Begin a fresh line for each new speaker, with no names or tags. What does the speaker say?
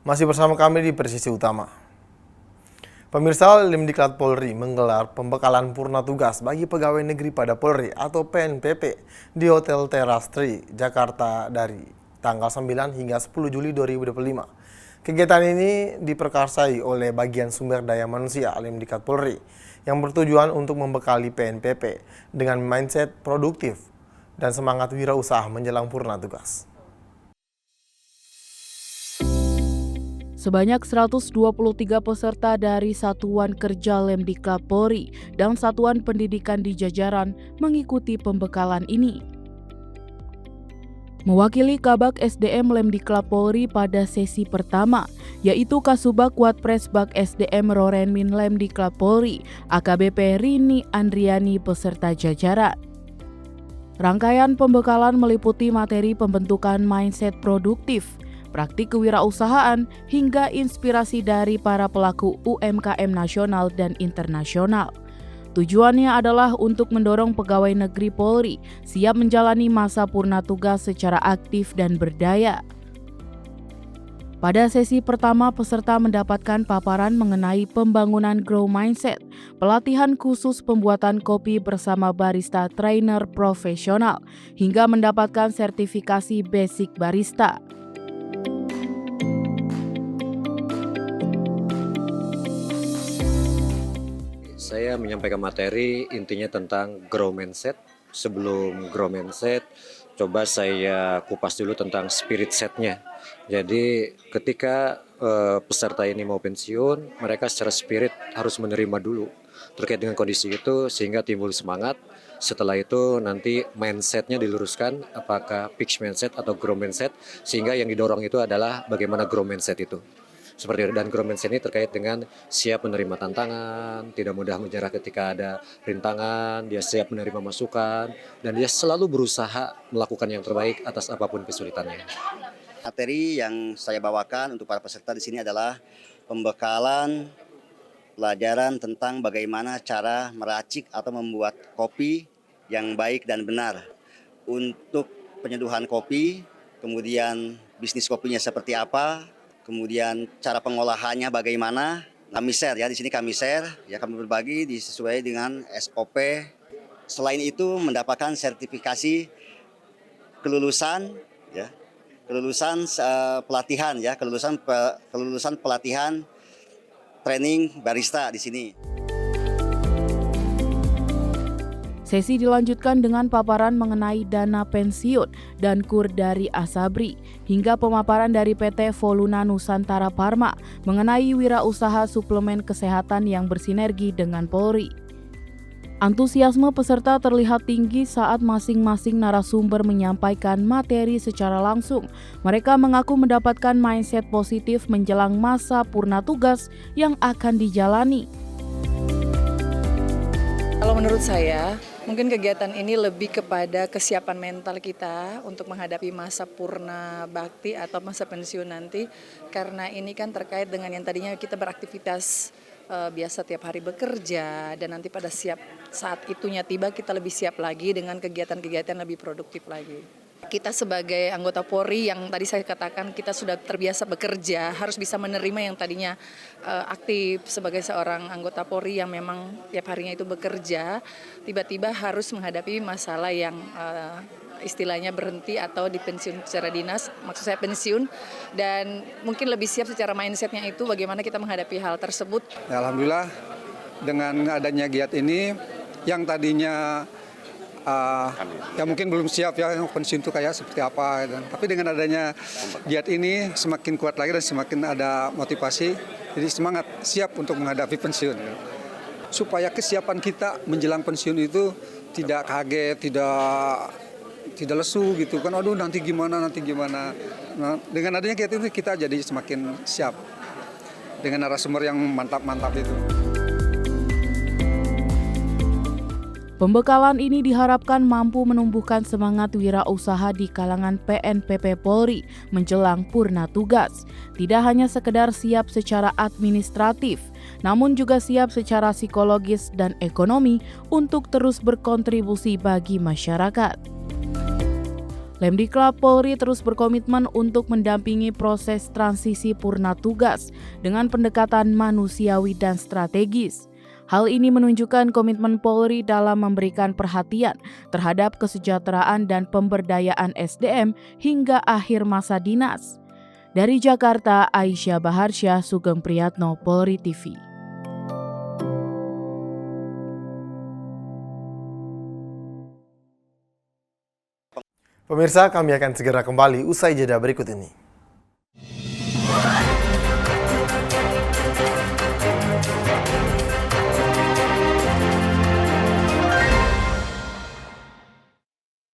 Masih bersama kami di Presisi Utama. Pemirsa, Limdiklat Polri menggelar pembekalan purna tugas bagi pegawai negeri pada Polri atau PNPP di Hotel Teras Tri, Jakarta dari tanggal 9 hingga 10 Juli 2025. Kegiatan ini diperkarsai oleh bagian sumber daya manusia Limdiklat Polri yang bertujuan untuk membekali PNPP dengan mindset produktif dan semangat wirausaha menjelang purna tugas.
Sebanyak 123 peserta dari Satuan Kerja Lemdiklat Polri dan Satuan Pendidikan di jajaran mengikuti pembekalan ini. Mewakili Kabak SDM Lemdiklat Polri pada sesi pertama, yaitu Kasubag Watpresbag SDM Rorenmin Lemdiklat Polri, AKBP Rini Andriani beserta jajaran. Rangkaian pembekalan meliputi materi pembentukan mindset produktif, praktik kewirausahaan, hingga inspirasi dari para pelaku UMKM nasional dan internasional. Tujuannya adalah untuk mendorong pegawai negeri Polri siap menjalani masa purna tugas secara aktif dan berdaya. Pada sesi pertama, peserta mendapatkan paparan mengenai pembangunan Grow Mindset, pelatihan khusus pembuatan kopi bersama barista trainer profesional, hingga mendapatkan sertifikasi basic barista.
Saya menyampaikan materi intinya tentang grow mindset. Sebelum grow mindset, coba saya kupas dulu tentang spirit setnya. Jadi ketika peserta ini mau pensiun, mereka secara spirit harus menerima dulu terkait dengan kondisi itu sehingga timbul semangat. Setelah itu nanti mindsetnya diluruskan apakah fixed mindset atau grow mindset, sehingga yang didorong itu adalah bagaimana grow mindset itu. Seperti itu. Dan grow mindset ini terkait dengan siap menerima tantangan, tidak mudah menyerah ketika ada rintangan, dia siap menerima masukan, dan dia selalu berusaha melakukan yang terbaik atas apapun kesulitannya.
Materi yang saya bawakan untuk para peserta di sini adalah pembekalan pelajaran tentang bagaimana cara meracik atau membuat kopi yang baik dan benar. Untuk penyeduhan kopi, kemudian bisnis kopinya seperti apa, kemudian cara pengolahannya bagaimana. Kami share ya, di sini kami share, ya kami berbagi disesuai dengan SOP. Selain itu mendapatkan sertifikasi kelulusan ya. Kelulusan pelatihan ya, kelulusan pelatihan training barista di sini.
Sesi dilanjutkan dengan paparan mengenai dana pensiun dan kur dari Asabri, hingga pemaparan dari PT Voluna Nusantara Pharma mengenai wirausaha suplemen kesehatan yang bersinergi dengan Polri. Antusiasme peserta terlihat tinggi saat masing-masing narasumber menyampaikan materi secara langsung. Mereka mengaku mendapatkan mindset positif menjelang masa purna tugas yang akan dijalani.
Kalau menurut saya, mungkin kegiatan ini lebih kepada kesiapan mental kita untuk menghadapi masa purna bakti atau masa pensiun nanti. Karena ini kan terkait dengan yang tadinya kita beraktivitas biasa tiap hari bekerja, dan nanti pada saat itunya tiba kita lebih siap lagi dengan kegiatan-kegiatan lebih produktif lagi. Kita sebagai anggota Polri yang tadi saya katakan kita sudah terbiasa bekerja, harus bisa menerima yang tadinya aktif sebagai seorang anggota Polri yang memang tiap harinya itu bekerja, tiba-tiba harus menghadapi masalah yang istilahnya berhenti atau dipensiun secara dinas, maksud saya pensiun, dan mungkin lebih siap secara mindsetnya itu bagaimana kita menghadapi hal tersebut.
Ya, alhamdulillah dengan adanya giat ini yang tadinya ya mungkin belum siap ya pensiun itu kayak seperti apa, tapi dengan adanya giat ini semakin kuat lagi dan semakin ada motivasi, jadi semangat siap untuk menghadapi pensiun. Supaya kesiapan kita menjelang pensiun itu tidak kaget, tidak lesu gitu kan, aduh nanti gimana. Nah, dengan adanya giat ini kita jadi semakin siap dengan narasumber yang mantap itu.
Pembekalan ini diharapkan mampu menumbuhkan semangat wirausaha di kalangan PNPP Polri menjelang purna tugas. Tidak hanya sekedar siap secara administratif, namun juga siap secara psikologis dan ekonomi untuk terus berkontribusi bagi masyarakat. Lemdiklat Polri terus berkomitmen untuk mendampingi proses transisi purna tugas dengan pendekatan manusiawi dan strategis. Hal ini menunjukkan komitmen Polri dalam memberikan perhatian terhadap kesejahteraan dan pemberdayaan SDM hingga akhir masa dinas. Dari Jakarta, Aisyah Baharsyah, Sugeng Priyatno, Polri TV.
Pemirsa, kami akan segera kembali usai jeda berikut ini.